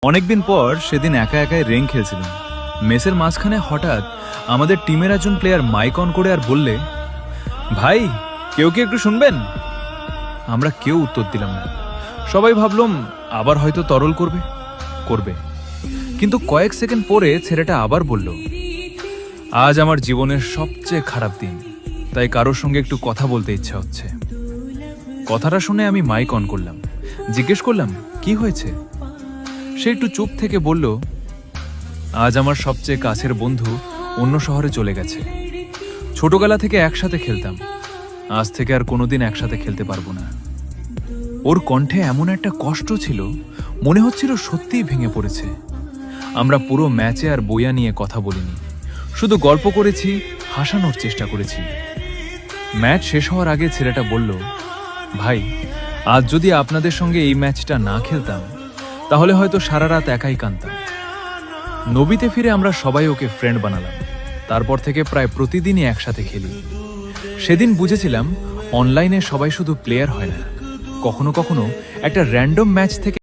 অনেকদিন পর সেদিন একা একাই রেং খেলছিলাম। মেসের মাঝখানে হঠাৎ আমাদের টিমের একজন প্লেয়ার মাইক অন করে আর বললে, ভাই কেউ কি একটু শুনবেন? আমরা কেউ উত্তর দিলাম না। সবাই ভাবলাম আবার হয়তো তরল করবে। কিন্তু কয়েক সেকেন্ড পরে ছেলেটা আবার বলল, আজ আমার জীবনের সবচেয়ে খারাপ দিন, তাই কারোর সঙ্গে একটু কথা বলতে ইচ্ছা হচ্ছে। কথাটা শুনে আমি মাইক অন করলাম, জিজ্ঞেস করলাম কি হয়েছে। সে একটু চুপ থেকে বলল, আজ আমার সবচেয়ে কাছের বন্ধু অন্য শহরে চলে গেছে। ছোটবেলা থেকে একসাথে খেলতাম, আজ থেকে আর কোনোদিন একসাথে খেলতে পারবো না। ওর কণ্ঠে এমন একটা কষ্ট ছিল, মনে হচ্ছিল সত্যিই ভেঙে পড়েছে। আমরা পুরো ম্যাচে আর বইয়া নিয়ে কথা বলিনি, শুধু গল্প করেছি, হাসানোর চেষ্টা করেছি। ম্যাচ শেষ হওয়ার আগে ছেলেটা বলল, ভাই আজ যদি আপনাদের সঙ্গে এই ম্যাচটা না খেলতাম তাহলে হয়তো সারা রাত একাই কাঁদতাম। নবীতে ফিরে আমরা সবাই ওকে ফ্রেন্ড বানালাম। তারপর থেকে প্রায় প্রতিদিনই একসাথে খেলি। সেদিন বুঝেছিলাম অনলাইনে সবাই শুধু প্লেয়ার হয় না, কখনো কখনো একটা র্যান্ডম ম্যাচ থেকে